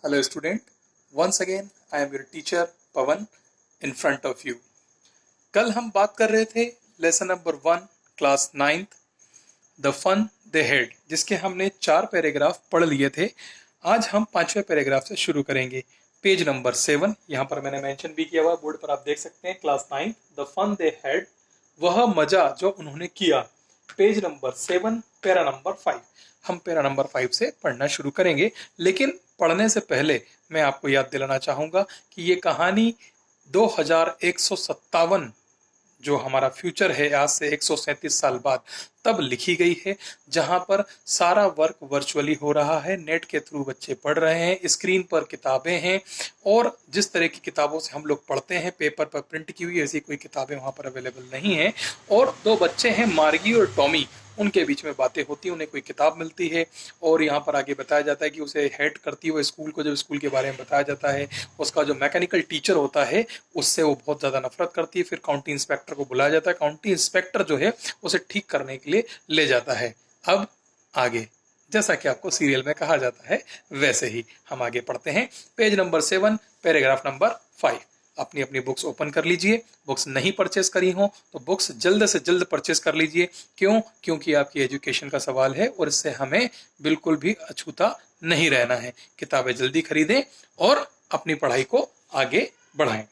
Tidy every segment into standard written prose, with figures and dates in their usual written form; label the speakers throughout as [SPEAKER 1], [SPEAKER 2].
[SPEAKER 1] Hello student, once again I am your teacher Pawan in front of you. कल हम बात कर रहे थे lesson number 1 class 9th the fun they had, जिसके हमने 4 पैराग्राफ पढ़ लिए थे। आज हम 5वें पैराग्राफ से शुरू करेंगे। पेज नंबर 7, यहाँ पर मैंने मेंशन भी किया हुआ बोर्ड पर, आप देख सकते हैं। Class 9 the fun they had, वह मजा जो उन्होंने किया। Page number 7 para number 5। हम पैरा नंबर 5 से पढ़ना शुरू करेंगे, लेकिन पढ़ने से पहले मैं आपको याद दिलाना चाहूंगा कि ये कहानी 2157 जो हमारा फ्यूचर है आज से 137 साल बाद तब लिखी गई है, जहां पर सारा वर्क वर्चुअली हो रहा है। नेट के थ्रू बच्चे पढ़ रहे हैं, स्क्रीन पर किताबें हैं, और जिस तरह की किताबों से हम लोग पढ़ते हैं पेपर पर प्रिंट की हुई, ऐसी कोई किताबें वहां पर अवेलेबल नहीं है। और 2 बच्चे हैं, मार्गी और टॉमी, उनके बीच में बातें होती हैं, उन्हें कोई किताब मिलती है और यहाँ पर आगे बताया जाता है कि उसे हेड करती है वो स्कूल को। जब स्कूल के बारे में बताया जाता है, उसका जो मैकेनिकल टीचर होता है उससे वो बहुत ज़्यादा नफरत करती है। फिर काउंटी इंस्पेक्टर को बुलाया जाता है, काउंटी इंस्पेक्टर जो है उसे ठीक करने के लिए ले जाता है। अब आगे जैसा कि आपको सीरियल में कहा जाता है वैसे ही हम आगे पढ़ते हैं। Page number 7 paragraph number 5। अपनी अपनी बुक्स ओपन कर लीजिए। बुक्स नहीं परचेस करी हो तो बुक्स जल्द से जल्द परचेस कर लीजिए। क्यों? क्योंकि आपकी एजुकेशन का सवाल है और इससे हमें बिल्कुल भी अछूता नहीं रहना है। किताबें जल्दी खरीदें और अपनी पढ़ाई को आगे बढ़ाएं।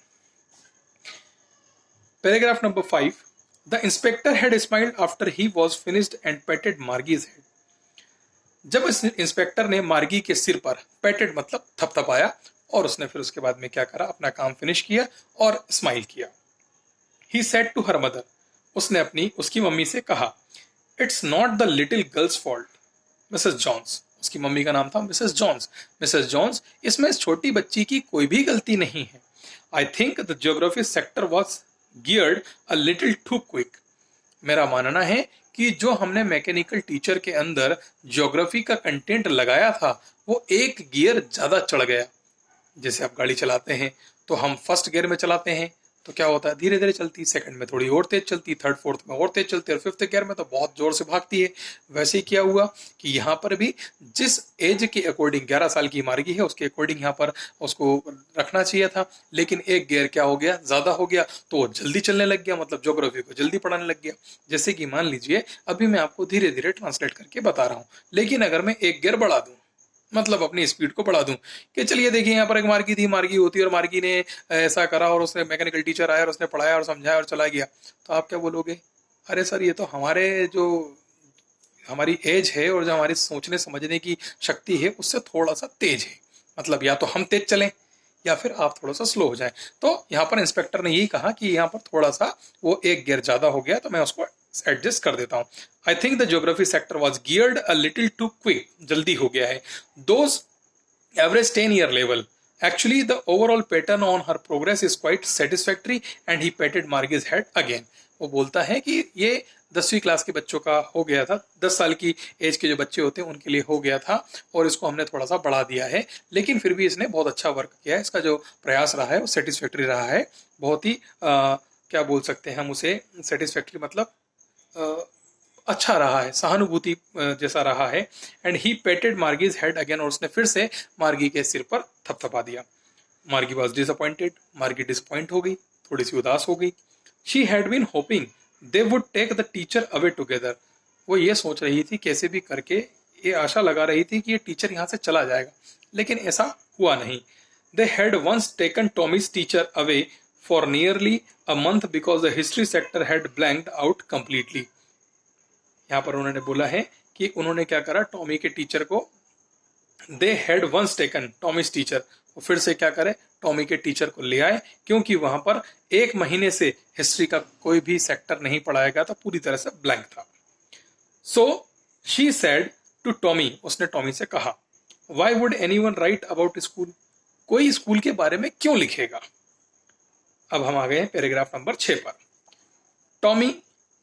[SPEAKER 1] Paragraph number 5। The inspector had smiled after he was finished and patted Margie's head. जब इस इंस्पेक्टर ने मार्गी के सिर पर, पेटेड मतलब थपथपाया, और उसने फिर उसके बाद में क्या करा, अपना काम फिनिश किया और स्माइल किया। He said to her mother, उसने उसकी मम्मी से कहा, it's not the little girl's fault Mrs Jones. उसकी मम्मी का नाम था मिसेस जॉन्स। मिसेस जॉन्स, इसमें इस छोटी बच्ची की कोई भी गलती नहीं है। I think the geography sector was geared a little too quick. मेरा मानना है कि जो हमने मैकेनिकल टीचर के अंदर ज्योग्राफी का कंटेंट लगाया था वो एक गियर ज्यादा चढ़ गया। जैसे आप गाड़ी चलाते हैं तो हम फर्स्ट गियर में चलाते हैं तो क्या होता है, धीरे धीरे चलती, सेकंड में थोड़ी और तेज चलती, थर्ड फोर्थ में और तेज चलती, और फिफ्थ गियर में तो बहुत जोर से भागती है। वैसे ही क्या हुआ कि यहाँ पर भी जिस एज के अकॉर्डिंग 11 साल की मार्गी है उसके अकॉर्डिंग यहाँ पर उसको रखना चाहिए था, लेकिन एक गियर क्या हो गया, ज्यादा हो गया, तो वो जल्दी चलने लग गया, मतलब ज्योग्राफी को जल्दी पढ़ाने लग गया। जैसे कि मान लीजिए अभी मैं आपको धीरे धीरे ट्रांसलेट करके बता रहा हूँ, लेकिन अगर मैं एक गियर बढ़ा दूं, मतलब अपनी स्पीड को बढ़ा दूं कि चलिए देखिए यहाँ पर एक मार्गी थी, मार्गी होती है और मार्गी ने ऐसा करा और उसने मैकेनिकल टीचर आया और उसने पढ़ाया और समझाया और चला गया, तो आप क्या बोलोगे, अरे सर ये तो हमारी एज है और जो हमारी सोचने समझने की शक्ति है उससे थोड़ा सा तेज है, मतलब या तो हम तेज चलें या फिर आप थोड़ा सा स्लो हो जाएं। तो यहाँ पर इंस्पेक्टर ने यही कहा कि यहाँ पर थोड़ा सा वो एक गियर ज्यादा हो गया तो मैं उसको एडजस्ट कर देता हूँ। I think the geography sector was geared a little too quick, जल्दी हो गया है। Those average 10-year level. Actually, the overall pattern on her progress is quite satisfactory and he patted Margie's head again. वो बोलता है कि ये 10वीं क्लास के बच्चों का हो गया था, 10 साल की एज के जो बच्चे होते हैं उनके लिए हो गया था और इसको हमने थोड़ा सा बढ़ा दिया है, लेकिन फिर भी इसने बहुत अच्छा वर्क किया है। इसका जो प्रयास रहा है वो सेटिस्फैक्ट्री रहा है, बहुत ही क्या बोल सकते हैं हम उसे, सेटिस्फैक्ट्री मतलब अच्छा रहा है, सहानुभूति जैसा रहा है। And he पेटेड Margie's head again, और उसने फिर से मार्गी के सिर पर थपथपा दिया। मार्गी वॉज डिसअपॉइंटेड, मार्गी डिसअपॉइंट हो गई, थोड़ी सी उदास हो गई। She had been hoping they would take the teacher away together. वो ये सोच रही थी कैसे भी करके, ये आशा लगा रही थी कि ये टीचर यहाँ से चला जाएगा, लेकिन ऐसा हुआ नहीं। They had once taken Tommy's teacher away for nearly a month because the history sector had blanked out completely. यहाँ पर उन्होंने बोला है कि उन्होंने क्या करा, टॉमी के टीचर को, they had once taken Tommy's teacher, वो फिर से क्या करे, टॉमी के टीचर को ले आए, क्योंकि वहां पर 1 महीने से हिस्ट्री का कोई भी सेक्टर नहीं पढ़ाया गया था, पूरी तरह से ब्लैंक था। So she said to Tommy, उसने टॉमी से कहा, why would anyone write about school, कोई स्कूल के बारे में क्यों लिखेगा। अब हम आ गए हैं पैराग्राफ नंबर 6 पर। Tommy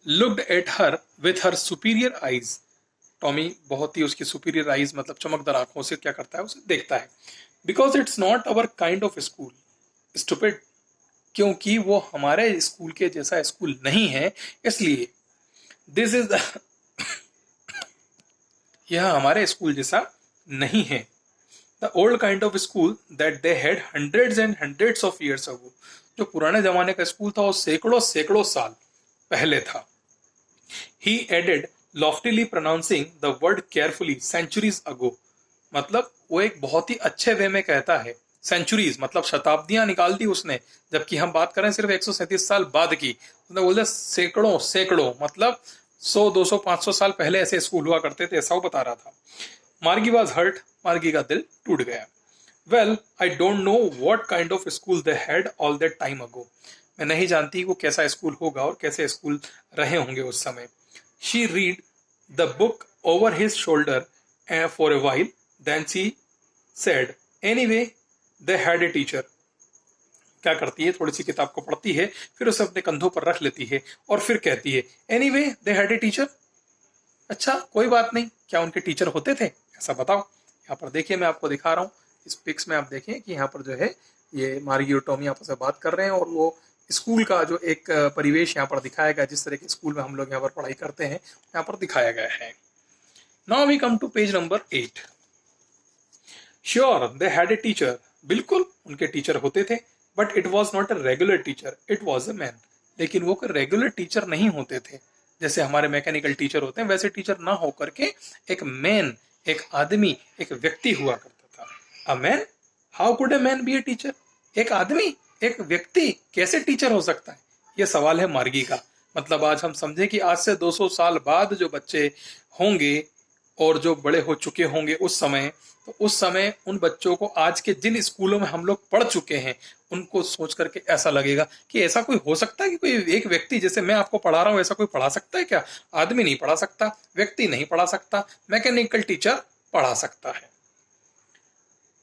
[SPEAKER 1] looked at her with her superior eyes. Tommy बहुत ही उसकी सुपीरियर आईज मतलब चमकदार आंखों से क्या करता है, उसे देखता है। Because it's not our kind of school stupid, क्योंकि वो हमारे स्कूल के जैसा स्कूल नहीं है, इसलिए दिस इज यह हमारे स्कूल जैसा नहीं है। The old kind of school that they had hundreds and hundreds of years ago. जो पुराने जमाने का स्कूल था वो सैकड़ों सैकड़ों साल पहले था। He added loftily pronouncing the word carefully centuries ago. मतलब वो एक बहुत ही अच्छे वे में कहता है, सेंचुरीज मतलब शताब्दियां निकाल दी उसने, जबकि हम बात करें सिर्फ 137 साल बाद की। उसने बोलते सैकड़ों सैकड़ों मतलब 100 200 500 साल पहले ऐसे स्कूल हुआ करते थे, ऐसा वो बता रहा था। मार्गी वॉज हर्ट, मार्गी का दिल टूट गया। Well I don't know what kind of school they had all that time ago. मैं नहीं जानती वो कैसा स्कूल होगा और कैसे स्कूल रहे होंगे उस समय। She read the book over his shoulder for a while, then she said anyway they had a teacher. क्या करती है, थोड़ी सी किताब को पढ़ती है, फिर उसे अपने कंधों पर रख लेती है और फिर कहती है anyway they had a teacher. अच्छा कोई बात नहीं, क्या उनके टीचर होते थे, ऐसा बताओ। यहाँ पर देखिए मैं आपको दिखा रहा हूँ, इस पिक्स में आप देखें कि यहाँ पर जो है ये मार्गी और टॉमी आपस में बात कर रहे हैं और वो स्कूल का जो एक परिवेश यहाँ पर दिखाया गया, जिस तरह के स्कूल में हम लोग यहाँ पर पढ़ाई करते हैं, यहाँ पर दिखाया गया है। Now we come to page number 8। Sure they had a teacher, बिल्कुल उनके टीचर होते थे, but it was not a regular teacher, it was a man. लेकिन वो कोई रेगुलर टीचर नहीं होते थे, जैसे हमारे मैकेनिकल टीचर होते हैं वैसे टीचर ना होकर के एक मैन, एक आदमी, एक व्यक्ति हुआ करता था। A man, how could a man B a teacher? एक आदमी, एक व्यक्ति कैसे टीचर हो सकता है? ये सवाल है मार्गी का। मतलब आज हम समझे कि आज से 200 साल बाद जो बच्चे होंगे और जो बड़े हो चुके होंगे उस समय, तो उस समय उन बच्चों को आज के जिन स्कूलों में हम लोग पढ़ चुके हैं उनको सोच करके ऐसा लगेगा कि ऐसा कोई हो सकता है कि कोई एक व्यक्ति, जैसे मैं आपको पढ़ा रहा हूं, ऐसा कोई पढ़ा सकता है क्या? आदमी नहीं पढ़ा सकता, व्यक्ति नहीं पढ़ा सकता, मैकेनिकल टीचर पढ़ा सकता है।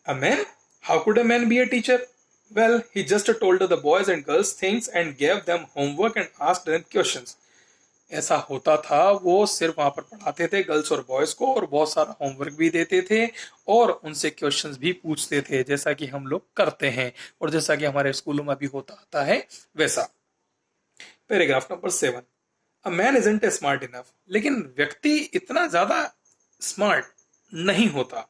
[SPEAKER 1] A man, how could a man be a teacher? Well, he just told the boys and girls things and gave them homework and asked them questions. ऐसा होता था, वो सिर्फ वहां पर पढ़ाते थे गर्ल्स और बॉयज को और बहुत सारा होमवर्क भी देते थे और उनसे क्वेश्चंस भी पूछते थे, जैसा कि हम लोग करते हैं और जैसा कि हमारे स्कूलों में भी होता आता है वैसा। Paragraph number 7। A man isn't a smart enough, लेकिन व्यक्ति इतना ज्यादा स्मार्ट नहीं होता।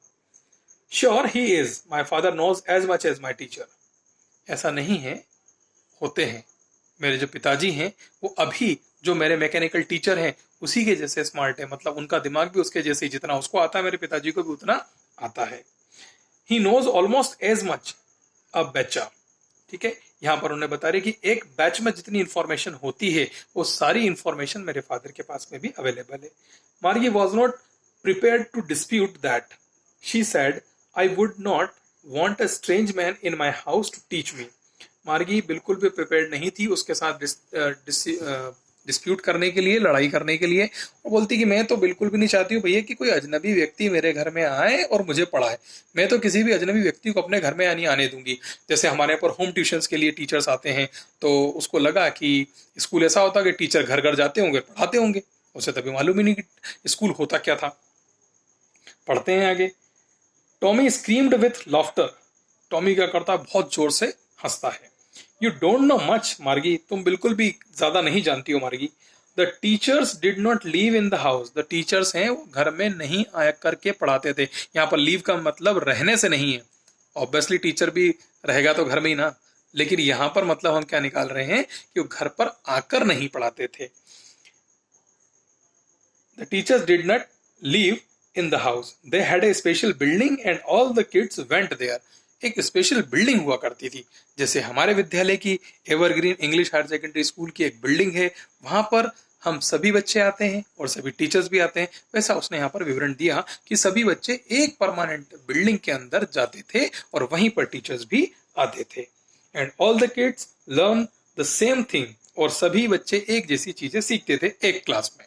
[SPEAKER 1] Sure he is, my father knows as much as my teacher. ऐसा नहीं है, होते हैं। मेरे जो पिताजी हैं वो अभी जो मेरे मैकेनिकल टीचर हैं उसी के जैसे स्मार्ट है, मतलब उनका दिमाग भी उसके जैसे, जितना उसको आता है मेरे पिताजी को भी उतना आता है। He knows almost as much a बैचा। ठीक है, यहाँ पर उन्हें बता रहे कि एक बैच में जितनी इंफॉर्मेशन होती है वो सारी इंफॉर्मेशन मेरे फादर के पास में भी अवेलेबल है। Margie was not prepared to dispute that. She said I would not want a strange man in my house to teach me। मार्गी बिल्कुल भी प्रिपेयर्ड नहीं थी उसके साथ डिस्प्यूट करने के लिए, लड़ाई करने के लिए। वो बोलती कि मैं तो बिल्कुल भी नहीं चाहती हूँ भैया कि कोई अजनबी व्यक्ति मेरे घर में आए और मुझे पढ़ाए। मैं तो किसी भी अजनबी व्यक्ति को अपने घर में नहीं आने दूंगी। जैसे हमारे पर होम ट्यूशंस के लिए टीचर्स आते हैं, तो उसको लगा कि स्कूल ऐसा होता कि टीचर घर घर जाते होंगे, पढ़ाते होंगे। उसे तभी मालूम ही नहीं कि स्कूल होता क्या था। पढ़ते हैं आगे। Tommy screamed with laughter. Tommy क्या करता है, बहुत जोर से हंसता है। यू डोंट नो मच मार्गी, तुम बिल्कुल भी ज्यादा नहीं जानती हो मार्गी। The teachers did not leave in the house. The teachers हैं वो घर में नहीं आया करके पढ़ाते थे। यहाँ पर लीव का मतलब रहने से नहीं है, ऑब्वियसली टीचर भी रहेगा तो घर में ही ना, लेकिन यहाँ पर मतलब हम क्या निकाल रहे हैं कि वो घर पर आकर नहीं पढ़ाते थे। The teachers did not leave in the house. They had a special building and all the kids went there. एक स्पेशल बिल्डिंग हुआ करती थी, जैसे हमारे विद्यालय की Evergreen English Higher Secondary School की एक बिल्डिंग है, वहां पर हम सभी बच्चे आते हैं और सभी टीचर्स भी आते हैं। वैसा उसने यहाँ पर विवरण दिया कि सभी बच्चे एक परमानेंट बिल्डिंग के अंदर जाते थे और वहीं पर टीचर्स भी आते थे। And all the kids learn the same thing, और सभी बच्चे एक जैसी चीजें सीखते थे एक क्लास में।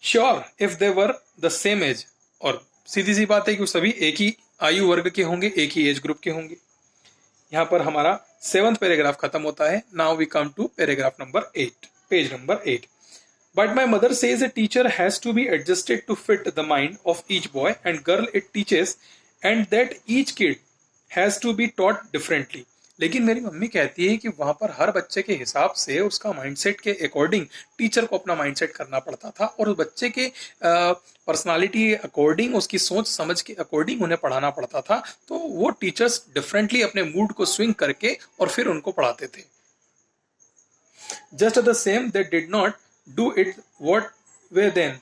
[SPEAKER 1] Sure if they were the same age, और सीधी सी बात है कि वो सभी एक ही आयु वर्ग के होंगे, एक ही एज ग्रुप के होंगे। यहाँ पर हमारा 7th पैराग्राफ खत्म होता है। Now we come to paragraph number 8, page number 8। But my mother says a teacher has to be adjusted to fit the mind of each boy and girl it teaches, and that each kid has to be taught differently. लेकिन मेरी mummy कहती है कि वहां पर हर बच्चे के हिसाब से उसका माइंडसेट के अकॉर्डिंग टीचर को अपना माइंडसेट करना पड़ता था और उस बच्चे के पर्सनालिटी अकॉर्डिंग, उसकी सोच समझ के अकॉर्डिंग उन्हें पढ़ाना पड़ता था। तो वो टीचर्स डिफरेंटली अपने मूड को स्विंग करके और फिर उनको पढ़ाते थे। Just the same they did not do it what way then,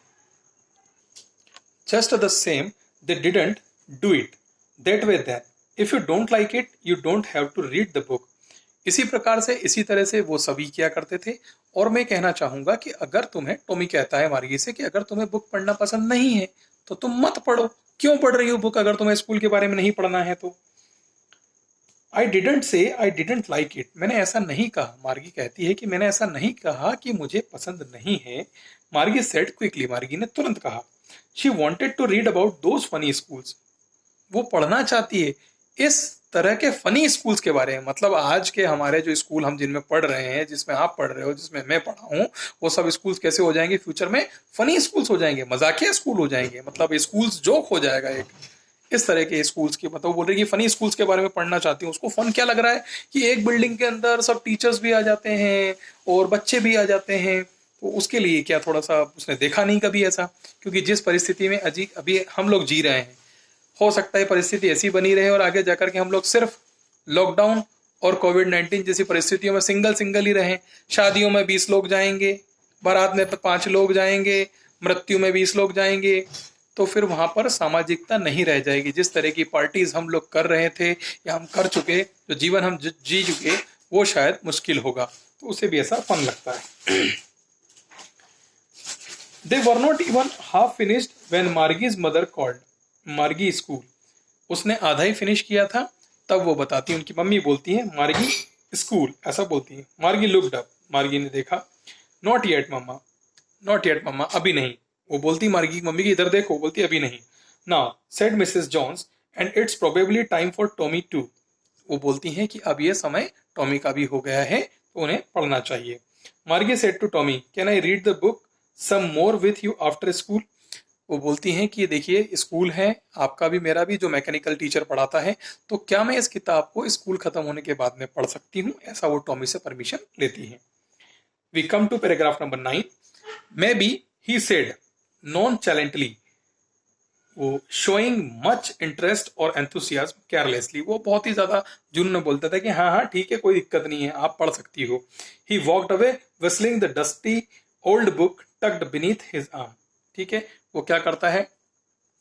[SPEAKER 1] just the same they didn't do it that way then, if you don't like it you don't have to read the book। इसी प्रकार से, इसी तरह से वो सभी किया करते थे। और मैं कहना चाहूंगा कि अगर तुम्हें, टॉमी कहता है मार्गी से कि अगर तुम्हें बुक पढ़ना पसंद नहीं है तो तुम मत पढ़ो। क्यों पढ़ रही हो बुक अगर तुम्हें स्कूल के बारे में नहीं पढ़ना है तो। I didn't say I didn't like it, मैंने ऐसा नहीं कहा। मार्गी कहती है कि मैंने ऐसा नहीं कहा कि मुझे पसंद नहीं है। मार्गी सेड क्विकली, मार्गी ने तुरंत कहा। She wanted to read about those funny schools, वो पढ़ना चाहती है इस तरह के फनी स्कूल्स के बारे में। मतलब आज के हमारे जो स्कूल हम जिनमें पढ़ रहे हैं, जिसमें आप पढ़ रहे हो, जिसमें मैं पढ़ा हूँ, वो सब स्कूल्स कैसे हो जाएंगे फ्यूचर में? फनी स्कूल्स हो जाएंगे, मजाकिया स्कूल हो जाएंगे, मतलब स्कूल्स जोक हो जाएगा एक। इस तरह के स्कूल्स की, मतलब बोल रही है कि फनी स्कूल्स के बारे में पढ़ना चाहती हूँ। उसको फन क्या लग रहा है कि एक बिल्डिंग के अंदर सब टीचर्स भी आ जाते हैं और बच्चे भी आ जाते हैं, तो उसके लिए क्या थोड़ा सा उसने देखा नहीं कभी ऐसा। क्योंकि जिस परिस्थिति में अभी हम लोग जी रहे हैं, हो सकता है परिस्थिति ऐसी बनी रहे और आगे जाकर के हम लोग सिर्फ लॉकडाउन और कोविड-19 जैसी परिस्थितियों में सिंगल ही रहें। शादियों में 20 लोग जाएंगे, बारात में 5 लोग जाएंगे, मृत्यु में 20 लोग जाएंगे, तो फिर वहां पर सामाजिकता नहीं रह जाएगी। जिस तरह की पार्टीज हम लोग कर रहे थे या हम कर चुके, जो जीवन हम जी चुके, वो शायद मुश्किल होगा। तो उसे भी ऐसा फन लगता है। They were not even half finished when Margie's mother called। मार्गी स्कूल उसने आधा ही फिनिश किया था, तब वो बताती है, उनकी मम्मी बोलती है मार्गी स्कूल, ऐसा बोलती है। मार्गी लुक्ड अप, मार्गी ने देखा। Not yet mamma, not yet mamma, अभी नहीं। वो बोलती मार्गी मम्मी की इधर देखो, बोलती अभी नहीं। Now said Mrs Jones and it's probably time for Tommy to. वो बोलती हैं कि अब ये समय टॉमी का भी हो गया है, तो उन्हें पढ़ना चाहिए। Margie said to Tommy, can I read the book some more with you after school. वो बोलती हैं कि देखिए स्कूल है आपका भी मेरा भी, जो मैकेनिकल टीचर पढ़ाता है, तो क्या मैं इस किताब को स्कूल खत्म होने के बाद में पढ़ सकती हूँ? ऐसा वो टॉमी से परमिशन लेती हैं। We come to paragraph number 9। May be he said nonchalantly, वो शोइंग मच इंटरेस्ट और एंथुसियाज्म केयरलेसली, वो बहुत ही ज्यादा जुनून में बोलता था कि हाँ हाँ ठीक है, कोई दिक्कत नहीं है, आप पढ़ सकती हो। He walked away whistling the dusty old book tucked beneath his arm. ठीक है, वो क्या करता है,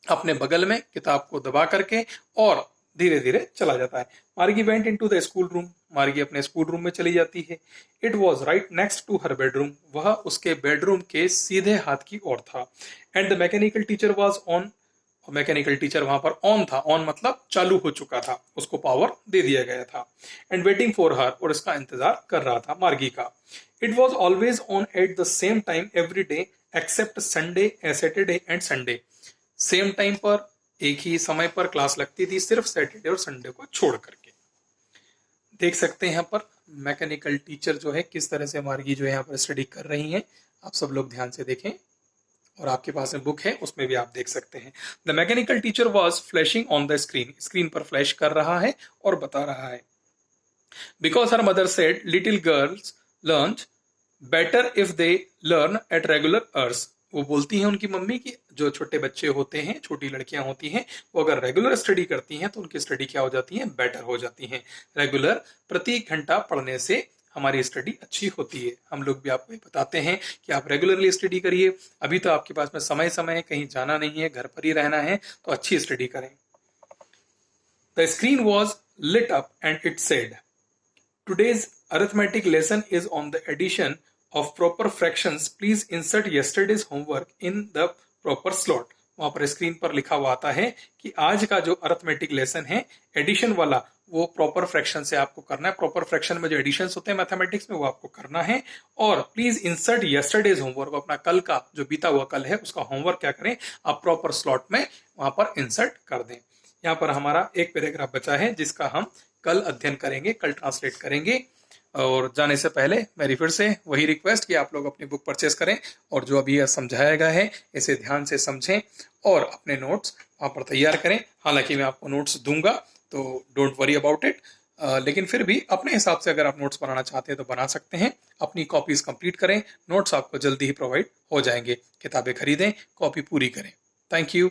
[SPEAKER 1] अपने बगल में किताब को दबा करके और धीरे धीरे चला जाता है। Margie went into the school room, Margie अपने स्कूल रूम में चली जाती है। It was right next to her bedroom, वह उसके बेडरूम के सीधे हाथ की ओर था। And the mechanical teacher was on, mechanical teacher वहां पर ऑन था, ऑन मतलब चालू हो चुका था, उसको पावर दे दिया गया था। एंड वेटिंग फॉर हर, और इसका इंतजार कर रहा था मार्गी का। It was always on at the same time every day except Sunday, Saturday and Sunday. Same time पर, एक ही समय पर क्लास लगती थी, सिर्फ सैटरडे और संडे को छोड़ करके। देख सकते हैं यहाँ पर मैकेनिकल टीचर जो है किस तरह से मार्गी जो है यहाँ पर स्टडी कर रही हैं। आप सब लोग ध्यान से देखें, और आपके पास में बुक है उसमें भी आप देख सकते हैं। The mechanical teacher was flashing on the screen, screen पर फ्लैश कर रहा है और बता रहा है। Because her mother said little girls learn better if they learn at regular hours. वो बोलती हैं उनकी मम्मी की जो छोटे बच्चे होते हैं, छोटी लड़कियां होती हैं, वो अगर रेगुलर स्टडी करती हैं तो उनकी स्टडी क्या हो जाती है, बेटर हो जाती है। रेगुलर प्रति घंटा पढ़ने से हमारी स्टडी अच्छी होती है। हम लोग भी आपको बताते हैं कि आप रेगुलरली स्टडी करिए। अभी तो आपके पास में समय समय कहीं जाना नहीं है, घर पर ही रहना है, तो अच्छी स्टडी करें। The screen was lit up and it said today's arithmetic lesson is on the addition of proper fractions, please insert yesterday's homework in the proper slot। वहां पर स्क्रीन पर लिखा हुआ आता है कि आज का जो अरिथमेटिक लेसन है एडिशन वाला, वो प्रॉपर फ्रैक्शन से आपको करना है। प्रॉपर फ्रैक्शन में जो एडिशंस होते हैं मैथमेटिक्स में, वो आपको करना है। और प्लीज इंसर्ट यस्टरडेज होमवर्क, अपना कल का जो बीता हुआ कल है उसका होमवर्क क्या करें, आप प्रॉपर स्लॉट में वहां पर इंसर्ट कर दें। यहाँ पर हमारा एक पैराग्राफ बचा है जिसका हम कल अध्ययन करेंगे, कल ट्रांसलेट करेंगे। और जाने से पहले मेरी फिर से वही रिक्वेस्ट कि आप लोग अपनी बुक परचेस करें और जो अभी समझाया गया है इसे ध्यान से समझें और अपने नोट्स वहाँ पर तैयार करें। हालांकि मैं आपको नोट्स दूंगा, तो डोंट वरी अबाउट इट। लेकिन फिर भी अपने हिसाब से अगर आप नोट्स बनाना चाहते हैं तो बना सकते हैं। अपनी कॉपीज कंप्लीट करें, नोट्स आपको जल्दी ही प्रोवाइड हो जाएंगे। किताबें खरीदें, कॉपी पूरी करें। Thank you.